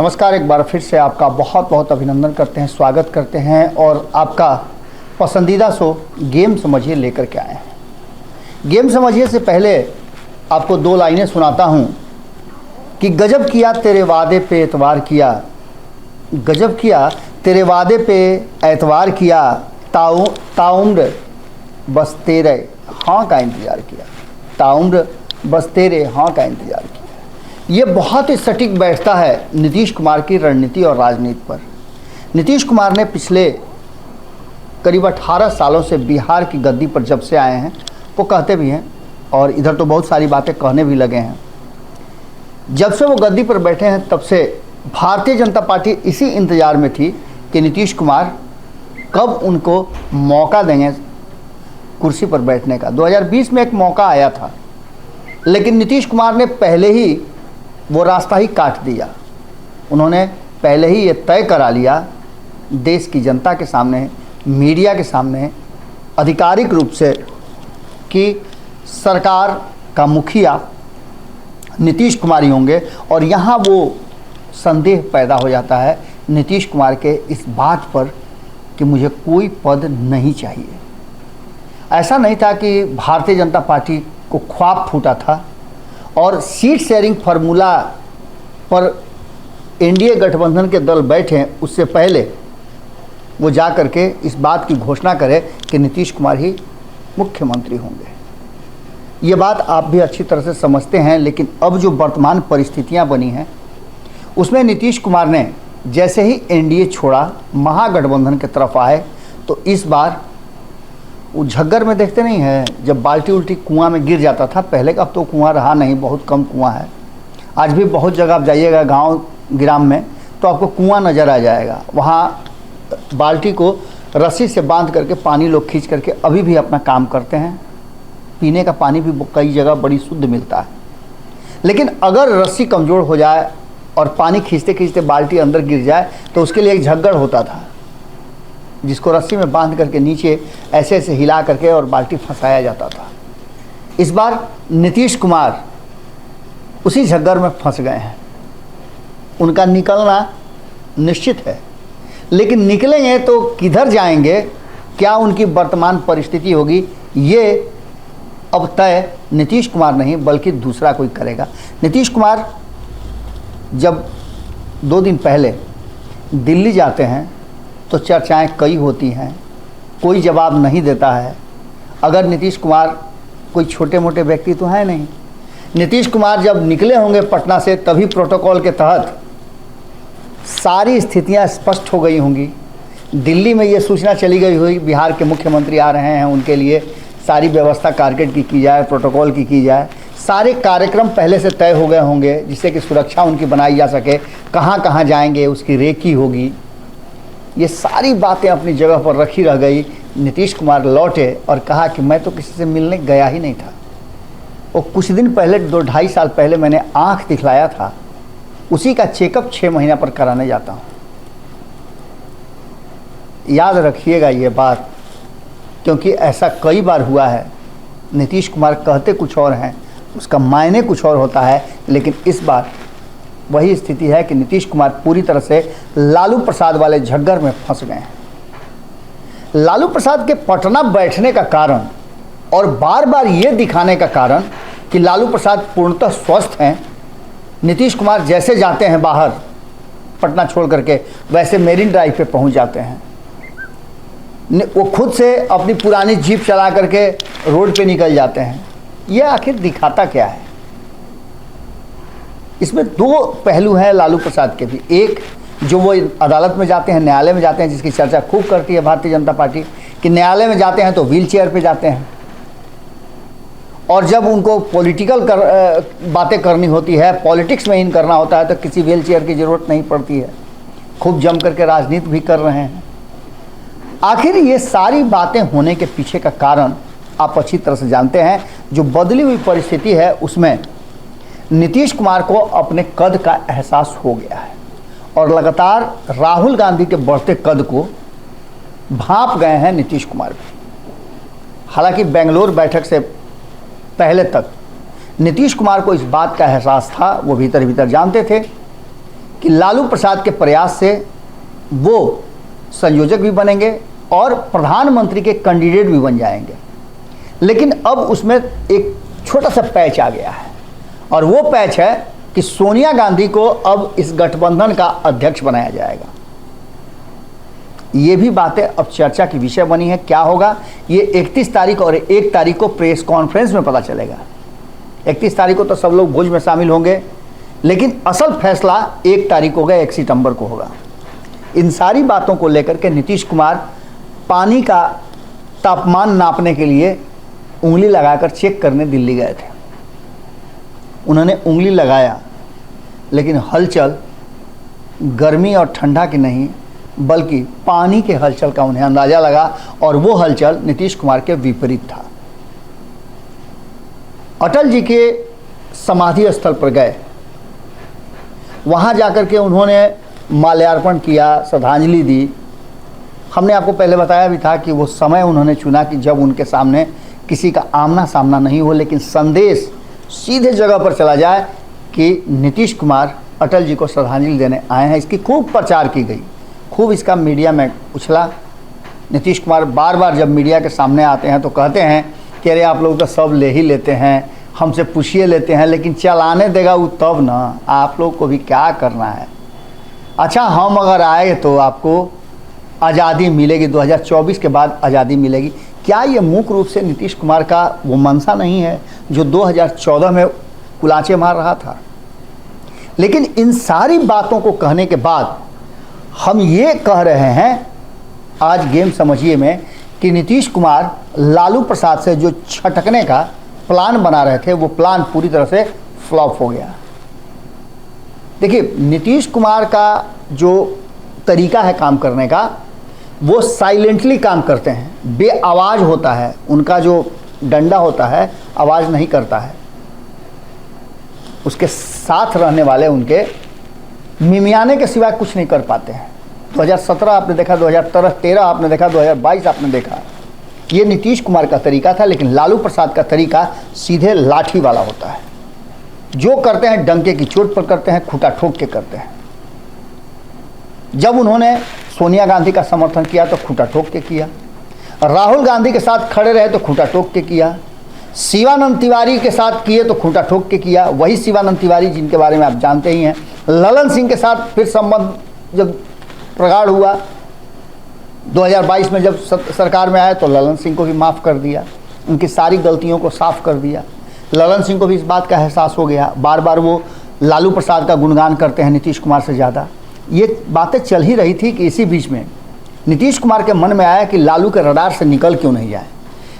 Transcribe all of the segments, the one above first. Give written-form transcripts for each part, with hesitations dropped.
नमस्कार, एक बार फिर से आपका बहुत बहुत अभिनंदन करते हैं, स्वागत करते हैं और आपका पसंदीदा शो गेम समझिए लेकर के आए हैं। गेम समझिए से पहले आपको दो लाइनें सुनाता हूं कि गजब किया तेरे वादे पे एतवार किया, गजब किया तेरे वादे पे एतवार किया, ताउम्र बस तेरे हाँ का इंतज़ार किया, ताउम्र बस तेरे हाँ का इंतज़ार किया। ये बहुत ही सटीक बैठता है नीतीश कुमार की रणनीति और राजनीति पर। नीतीश कुमार ने पिछले करीब 18 सालों से बिहार की गद्दी पर जब से आए हैं, वो कहते भी हैं और इधर तो बहुत सारी बातें कहने भी लगे हैं। जब से वो गद्दी पर बैठे हैं तब से भारतीय जनता पार्टी इसी इंतज़ार में थी कि नीतीश कुमार कब उनको मौका देंगे कुर्सी पर बैठने का। 2020 में एक मौका आया था, लेकिन नीतीश कुमार ने पहले ही वो रास्ता ही काट दिया। उन्होंने पहले ही ये तय करा लिया देश की जनता के सामने, मीडिया के सामने, आधिकारिक रूप से कि सरकार का मुखिया नीतीश कुमार ही होंगे। और यहाँ वो संदेह पैदा हो जाता है नीतीश कुमार के इस बात पर कि मुझे कोई पद नहीं चाहिए। ऐसा नहीं था कि भारतीय जनता पार्टी को ख्वाब फूटा था और सीट शेयरिंग फार्मूला पर एनडीए गठबंधन के दल बैठे हैं, उससे पहले वो जा कर के इस बात की घोषणा करे कि नीतीश कुमार ही मुख्यमंत्री होंगे। ये बात आप भी अच्छी तरह से समझते हैं, लेकिन अब जो वर्तमान परिस्थितियां बनी हैं उसमें नीतीश कुमार ने जैसे ही एनडीए छोड़ा, महागठबंधन की तरफ आए, तो इस बार वो झग्गर में देखते नहीं है, जब बाल्टी उल्टी कुआं में गिर जाता था पहले का, अब तो कुआं रहा नहीं, बहुत कम कुआं है। आज भी बहुत जगह आप जाइएगा गांव ग्राम में तो आपको कुआं नज़र आ जाएगा। वहाँ बाल्टी को रस्सी से बांध करके पानी लोग खींच करके अभी भी अपना काम करते हैं। पीने का पानी भी कई जगह बड़ी शुद्ध मिलता है। लेकिन अगर रस्सी कमज़ोर हो जाए और पानी खींचते खींचते बाल्टी अंदर गिर जाए तो उसके लिए एक झग्गड़ होता था, जिसको रस्सी में बांध करके नीचे ऐसे ऐसे हिला करके और बाल्टी फंसाया जाता था। इस बार नीतीश कुमार उसी झग्गर में फंस गए हैं। उनका निकलना निश्चित है, लेकिन निकलेंगे तो किधर जाएंगे, क्या उनकी वर्तमान परिस्थिति होगी, ये अब तय नीतीश कुमार नहीं बल्कि दूसरा कोई करेगा। नीतीश कुमार जब 2 दिन पहले दिल्ली जाते हैं तो चर्चाएं कई होती हैं, कोई जवाब नहीं देता है। अगर नीतीश कुमार कोई छोटे मोटे व्यक्ति तो है नहीं। नीतीश कुमार जब निकले होंगे पटना से तभी प्रोटोकॉल के तहत सारी स्थितियां स्पष्ट हो गई होंगी। दिल्ली में ये सूचना चली गई हुई बिहार के मुख्यमंत्री आ रहे हैं, उनके लिए सारी व्यवस्था कारकेड की जाए, प्रोटोकॉल की जाए। सारे कार्यक्रम पहले से तय हो गए होंगे जिससे कि सुरक्षा उनकी बनाई जा सके, कहाँ कहाँ जाएंगे उसकी रेकी होगी। ये सारी बातें अपनी जगह पर रखी रह गई। नीतीश कुमार लौटे और कहा कि मैं तो किसी से मिलने गया ही नहीं था। वो कुछ दिन पहले 2-2.5 साल पहले मैंने आंख दिखलाया था, उसी का चेकअप 6 महीना पर कराने जाता हूँ। याद रखिएगा ये बात, क्योंकि ऐसा कई बार हुआ है। नीतीश कुमार कहते कुछ और हैं, उसका मायने कुछ और होता है। लेकिन इस बार वही स्थिति है कि नीतीश कुमार पूरी तरह से लालू प्रसाद वाले झग्गर में फंस गए हैं। लालू प्रसाद के पटना बैठने का कारण और बार बार ये दिखाने का कारण कि लालू प्रसाद पूर्णतः स्वस्थ हैं, नीतीश कुमार जैसे जाते हैं बाहर पटना छोड़ करके वैसे मेरीन ड्राइव पे पहुंच जाते हैं। वो खुद से अपनी पुरानी जीप चला करके रोड पे निकल जाते हैं। ये आखिर दिखाता क्या है? इसमें 2 पहलू हैं लालू प्रसाद के भी। एक, जो वो अदालत में जाते हैं, न्यायालय में जाते हैं, जिसकी चर्चा खूब करती है भारतीय जनता पार्टी कि न्यायालय में जाते हैं तो व्हील चेयर पे जाते हैं, और जब उनको पॉलिटिकल बातें करनी होती है, पॉलिटिक्स में इन करना होता है तो किसी व्हील चेयर की ज़रूरत नहीं पड़ती है। खूब जम करके राजनीति भी कर रहे हैं। आखिर ये सारी बातें होने के पीछे का कारण आप अच्छी तरह से जानते हैं। जो बदली हुई परिस्थिति है उसमें नीतीश कुमार को अपने कद का एहसास हो गया है और लगातार राहुल गांधी के बढ़ते कद को भांप गए हैं नीतीश कुमार भी। हालांकि बेंगलोर बैठक से पहले तक नीतीश कुमार को इस बात का एहसास था, वो भीतर भीतर जानते थे कि लालू प्रसाद के प्रयास से वो संयोजक भी बनेंगे और प्रधानमंत्री के कैंडिडेट भी बन जाएंगे। लेकिन अब उसमें एक छोटा सा पैच आ गया है, और वो पैच है कि सोनिया गांधी को अब इस गठबंधन का अध्यक्ष बनाया जाएगा। ये भी बातें अब चर्चा की विषय बनी है। क्या होगा ये 31 तारीख और 1 तारीख को प्रेस कॉन्फ्रेंस में पता चलेगा। 31 तारीख को तो सब लोग भोज में शामिल होंगे, लेकिन असल फैसला 1 तारीख को होगा, 1 सितंबर को होगा। इन सारी बातों को लेकर के नीतीश कुमार पानी का तापमान नापने के लिए उंगली लगाकर चेक करने दिल्ली गए थे। उन्होंने उंगली लगाया, लेकिन हलचल गर्मी और ठंडा की नहीं बल्कि पानी के हलचल का उन्हें अंदाजा लगा, और वो हलचल नीतीश कुमार के विपरीत था। अटल जी के समाधि स्थल पर गए, वहाँ जाकर के उन्होंने माल्यार्पण किया, श्रद्धांजलि दी। हमने आपको पहले बताया भी था कि वो समय उन्होंने चुना कि जब उनके सामने किसी का आमना सामना नहीं हो, लेकिन संदेश सीधे जगह पर चला जाए कि नीतीश कुमार अटल जी को श्रद्धांजलि देने आए हैं। इसकी खूब प्रचार की गई, खूब इसका मीडिया में उछला। नीतीश कुमार बार बार जब मीडिया के सामने आते हैं तो कहते हैं कि अरे आप लोग तो सब ले ही लेते हैं, हमसे पूछिए लेते हैं, लेकिन चलाने देगा वो तब ना, आप लोग को भी क्या करना है। अच्छा, हम अगर आए तो आपको आज़ादी मिलेगी, 2024 के बाद आज़ादी मिलेगी। क्या ये मुख्य रूप से नीतीश कुमार का वो मंशा नहीं है जो 2014 में कुलाचे मार रहा था? लेकिन इन सारी बातों को कहने के बाद हम ये कह रहे हैं आज गेम समझिए में कि नीतीश कुमार लालू प्रसाद से जो छटकने का प्लान बना रहे थे, वो प्लान पूरी तरह से फ्लॉप हो गया। देखिए, नीतीश कुमार का जो तरीका है काम करने का, वो साइलेंटली काम करते हैं, बेआवाज़ होता है। उनका जो डंडा होता है आवाज़ नहीं करता है। उसके साथ रहने वाले उनके मिमियाने के सिवाय कुछ नहीं कर पाते हैं। 2017 आपने देखा, 2013 आपने देखा, 2022 आपने देखा। ये नीतीश कुमार का तरीका था। लेकिन लालू प्रसाद का तरीका सीधे लाठी वाला होता है। जो करते हैं डंके की चोट पर करते हैं, खूंटा ठोक के करते हैं। जब उन्होंने सोनिया गांधी का समर्थन किया तो खूंटा ठोक के किया, राहुल गांधी के साथ खड़े रहे तो खूंटा ठोक के किया, शिवानंद तिवारी के साथ किए तो खूंटा ठोक के किया। वही शिवानंद तिवारी जिनके बारे में आप जानते ही हैं। ललन सिंह के साथ फिर संबंध जब प्रगाढ़ हुआ 2022 में, जब सरकार में आए तो ललन सिंह को भी माफ़ कर दिया, उनकी सारी गलतियों को साफ कर दिया। ललन सिंह को भी इस बात का एहसास हो गया। बार बार वो लालू प्रसाद का गुणगान करते हैं नीतीश कुमार से ज़्यादा। ये बातें चल ही रही थी कि इसी बीच में नीतीश कुमार के मन में आया कि लालू के रडार से निकल क्यों नहीं जाए।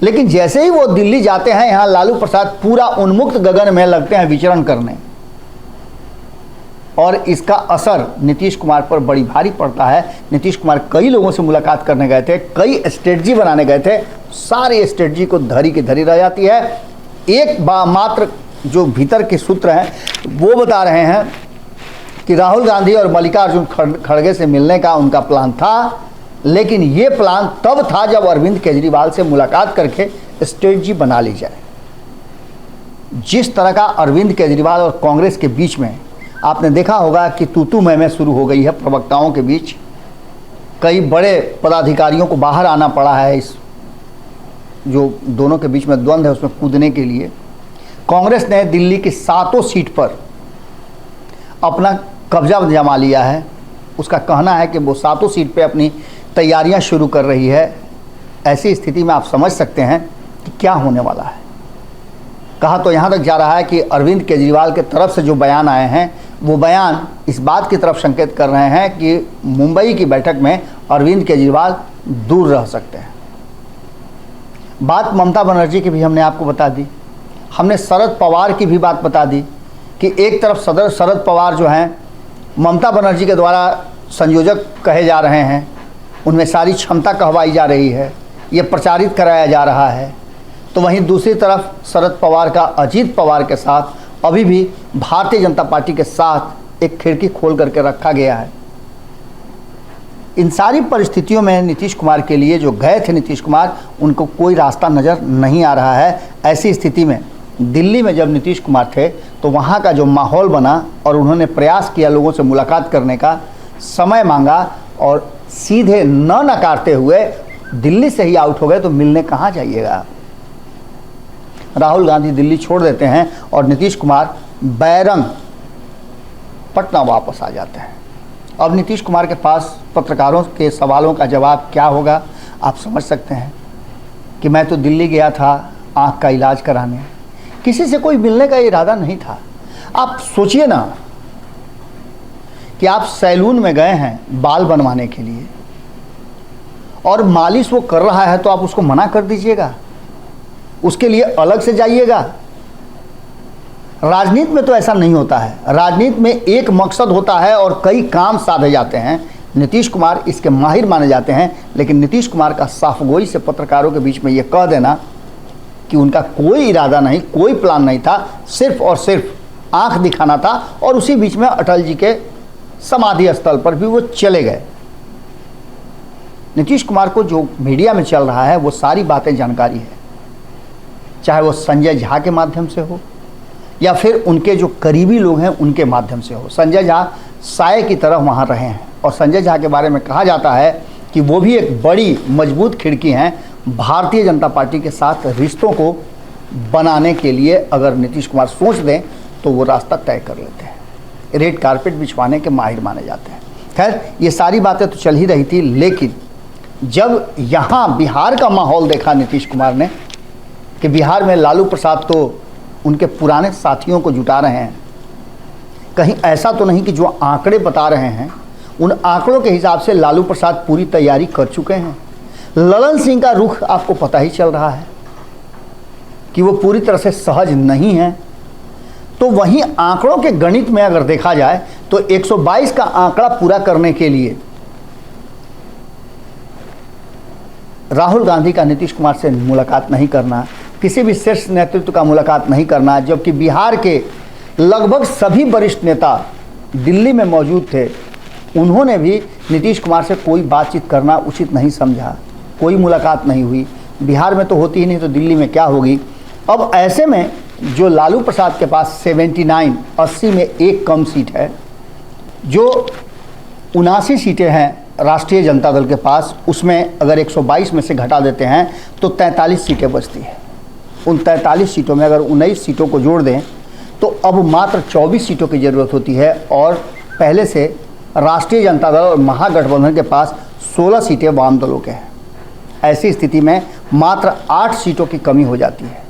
लेकिन जैसे ही वो दिल्ली जाते हैं, यहाँ लालू प्रसाद पूरा उन्मुक्त गगन में लगते हैं विचरण करने, और इसका असर नीतीश कुमार पर बड़ी भारी पड़ता है। नीतीश कुमार कई लोगों से मुलाकात करने गए थे, कई स्ट्रेटजी बनाने गए थे, सारी स्ट्रेटजी को धरी की धरी रह जाती है। एक मात्र जो भीतर के सूत्र हैं वो बता रहे हैं कि राहुल गांधी और मल्लिकार्जुन खड़गे से मिलने का उनका प्लान था, लेकिन ये प्लान तब था जब अरविंद केजरीवाल से मुलाकात करके स्ट्रेटजी बना ली जाए। जिस तरह का अरविंद केजरीवाल और कांग्रेस के बीच में आपने देखा होगा कि तू मैं शुरू हो गई है प्रवक्ताओं के बीच। कई बड़े पदाधिकारियों को बाहर आना पड़ा है इस जो दोनों के बीच में द्वंद्व है उसमें कूदने के लिए। कांग्रेस ने दिल्ली की 7 सीट पर अपना कब्जा जमा लिया है। उसका कहना है कि वो 7 सीट पे अपनी तैयारियां शुरू कर रही है। ऐसी स्थिति में आप समझ सकते हैं कि क्या होने वाला है। कहा तो यहाँ तक जा रहा है कि अरविंद केजरीवाल के तरफ से जो बयान आए हैं वो बयान इस बात की तरफ संकेत कर रहे हैं कि मुंबई की बैठक में अरविंद केजरीवाल दूर रह सकते हैं। बात ममता बनर्जी की भी हमने आपको बता दी। हमने शरद पवार की भी बात बता दी कि एक तरफ शरद पवार जो हैं ममता बनर्जी के द्वारा संयोजक कहे जा रहे हैं, उनमें सारी क्षमता कहवाई जा रही है, ये प्रचारित कराया जा रहा है। तो वहीं दूसरी तरफ शरद पवार का अजीत पवार के साथ अभी भी भारतीय जनता पार्टी के साथ एक खिड़की खोल करके रखा गया है। इन सारी परिस्थितियों में नीतीश कुमार के लिए जो गए थे नीतीश कुमार, उनको कोई रास्ता नज़र नहीं आ रहा है। ऐसी स्थिति में दिल्ली में जब नीतीश कुमार थे तो वहाँ का जो माहौल बना और उन्होंने प्रयास किया लोगों से मुलाकात करने का, समय मांगा और सीधे न नकारते हुए दिल्ली से ही आउट हो गए, तो मिलने कहाँ जाइएगा। राहुल गांधी दिल्ली छोड़ देते हैं और नीतीश कुमार बैरंग पटना वापस आ जाते हैं। अब नीतीश कुमार के पास पत्रकारों के सवालों का जवाब क्या होगा, आप समझ सकते हैं कि मैं तो दिल्ली गया था आँख का इलाज कराने, किसी से कोई मिलने का इरादा नहीं था। आप सोचिए ना कि आप सैलून में गए हैं बाल बनवाने के लिए और मालिश वो कर रहा है तो आप उसको मना कर दीजिएगा, उसके लिए अलग से जाइएगा। राजनीति में तो ऐसा नहीं होता है। राजनीति में एक मकसद होता है और कई काम साधे जाते हैं। नीतीश कुमार इसके माहिर माने जाते हैं, लेकिन नीतीश कुमार का साफगोई से पत्रकारों के बीच में ये कह देना कि उनका कोई इरादा नहीं, कोई प्लान नहीं था, सिर्फ और सिर्फ आंख दिखाना था, और उसी बीच में अटल जी के समाधि स्थल पर भी वो चले गए। नीतीश कुमार को जो मीडिया में चल रहा है वो सारी बातें जानकारी है, चाहे वो संजय झा के माध्यम से हो या फिर उनके जो करीबी लोग हैं उनके माध्यम से हो। संजय झा साये की तरह वहाँ रहे हैं और संजय झा के बारे में कहा जाता है कि वो भी एक बड़ी मजबूत खिड़की हैं भारतीय जनता पार्टी के साथ रिश्तों को बनाने के लिए। अगर नीतीश कुमार सोच दें तो वो रास्ता तय कर लेते हैं, रेड कारपेट बिछवाने के माहिर माने जाते हैं। खैर, ये सारी बातें तो चल ही रही थी, लेकिन जब यहाँ बिहार का माहौल देखा नीतीश कुमार ने कि बिहार में लालू प्रसाद तो उनके पुराने साथियों को जुटा रहे हैं, कहीं ऐसा तो नहीं कि जो आंकड़े बता रहे हैं उन आंकड़ों के हिसाब से लालू प्रसाद पूरी तैयारी कर चुके हैं। ललन सिंह का रुख आपको पता ही चल रहा है कि वो पूरी तरह से सहज नहीं है। तो वहीं आंकड़ों के गणित में अगर देखा जाए तो 122 का आंकड़ा पूरा करने के लिए राहुल गांधी का नीतीश कुमार से मुलाकात नहीं करना, किसी भी शीर्ष नेतृत्व का मुलाकात नहीं करना, जबकि बिहार के लगभग सभी वरिष्ठ नेता दिल्ली में मौजूद थे, उन्होंने भी नीतीश कुमार से कोई बातचीत करना उचित नहीं समझा, कोई मुलाकात नहीं हुई। बिहार में तो होती ही नहीं तो दिल्ली में क्या होगी। अब ऐसे में जो लालू प्रसाद के पास 80 में एक कम सीट है, जो 79 सीटें हैं राष्ट्रीय जनता दल के पास, उसमें अगर 122 में से घटा देते हैं तो 43 सीटें बचती हैं। उन 43 सीटों में अगर 19 सीटों को जोड़ दें तो अब मात्र 24 सीटों की ज़रूरत होती है, और पहले से राष्ट्रीय जनता दल और महागठबंधन के पास 16 सीटें वाम दलों के हैं। ऐसी स्थिति में मात्र 8 सीटों की कमी हो जाती है।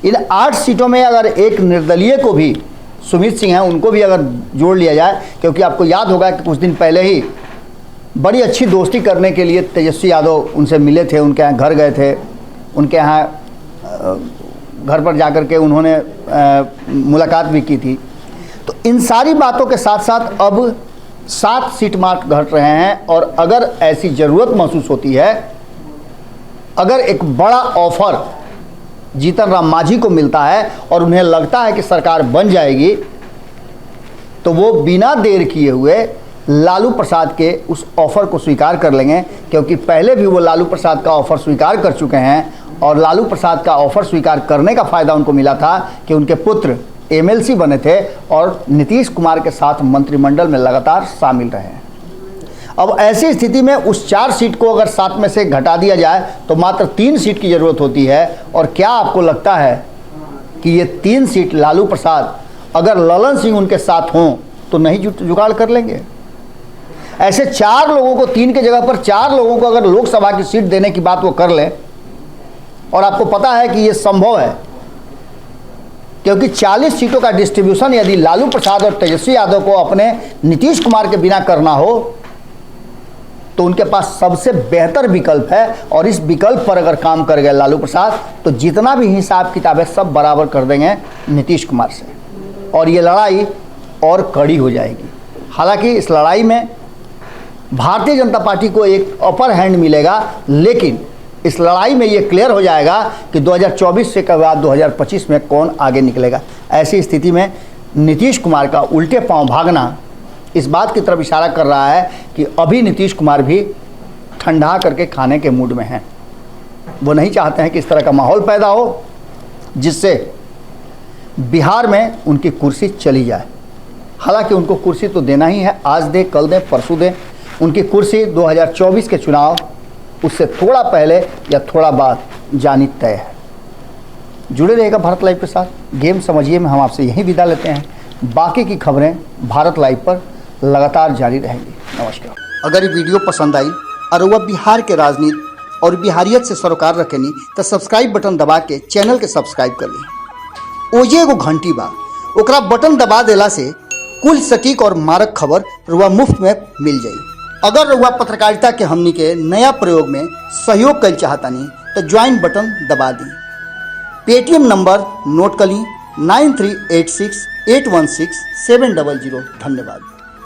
इन 8 सीटों में अगर एक निर्दलीय को भी, सुमित सिंह हैं, उनको भी अगर जोड़ लिया जाए, क्योंकि आपको याद होगा कि कुछ दिन पहले ही बड़ी अच्छी दोस्ती करने के लिए तेजस्वी यादव उनसे मिले थे, उनके यहाँ घर गए थे, उनके यहाँ घर पर जाकर के उन्होंने मुलाकात भी की थी। तो इन सारी बातों के साथ साथ अब 7 सीट मार्क घट रहे हैं, और अगर ऐसी ज़रूरत महसूस होती है, अगर एक बड़ा ऑफर जीतन राम मांझी को मिलता है और उन्हें लगता है कि सरकार बन जाएगी, तो वो बिना देर किए हुए लालू प्रसाद के उस ऑफ़र को स्वीकार कर लेंगे, क्योंकि पहले भी वो लालू प्रसाद का ऑफ़र स्वीकार कर चुके हैं। और लालू प्रसाद का ऑफ़र स्वीकार करने का फ़ायदा उनको मिला था कि उनके पुत्र एमएलसी बने थे और नीतीश कुमार के साथ मंत्रिमंडल में लगातार शामिल रहे। अब ऐसी स्थिति में उस 4 सीट को अगर 7 में से घटा दिया जाए तो मात्र 3 सीट की ज़रूरत होती है। और क्या आपको लगता है कि ये 3 सीट लालू प्रसाद अगर ललन सिंह उनके साथ हों तो नहीं जुगाड़ कर लेंगे? ऐसे 4 लोगों को, 3 की जगह पर 4 लोगों को अगर लोकसभा की सीट देने की बात वो कर लें, और आपको पता है कि ये संभव है, क्योंकि 40 सीटों का डिस्ट्रीब्यूशन यदि लालू प्रसाद और तेजस्वी यादव को अपने नीतीश कुमार के बिना करना हो तो उनके पास सबसे बेहतर विकल्प है। और इस विकल्प पर अगर काम कर गए लालू प्रसाद तो जितना भी हिसाब किताब है सब बराबर कर देंगे नीतीश कुमार से, और ये लड़ाई और कड़ी हो जाएगी। हालांकि इस लड़ाई में भारतीय जनता पार्टी को एक अपर हैंड मिलेगा, लेकिन इस लड़ाई में ये क्लियर हो जाएगा कि 2024 से के बाद 2025 में कौन आगे निकलेगा। ऐसी स्थिति में नीतीश कुमार का उल्टे पांव भागना इस बात की तरफ इशारा कर रहा है कि अभी नीतीश कुमार भी ठंडा करके खाने के मूड में हैं। वो नहीं चाहते हैं कि इस तरह का माहौल पैदा हो जिससे बिहार में उनकी कुर्सी चली जाए। हालांकि उनको कुर्सी तो देना ही है, आज दे, कल दे, परसों दे। उनकी कुर्सी 2024 के चुनाव उससे थोड़ा पहले या थोड़ा बाद जानी तय है। जुड़े रहेगा भारत लाइव के साथ। गेम समझिए में हम आपसे यहीं विदा लेते हैं। बाकी की खबरें भारत लाइव पर लगातार जारी रहेंगी। नमस्कार। अगर ये वीडियो पसंद आई और वह बिहार के राजनीति और बिहारियत से सरोकार रखेनी तो सब्सक्राइब बटन दबा के चैनल के सब्सक्राइब कर ली। ओजे एगो घंटी बा, ओकरा बटन दबा देला से कुल सटीक और मारक खबर रुआ मुफ्त में मिल जाई। अगर रुआ पत्रकारिता के हमनी के नया प्रयोग में सहयोग कर चाहतानी तो ज्वाइन बटन दबा दी। पेटीएम नंबर नोट कर ली 9386816700। धन्यवाद।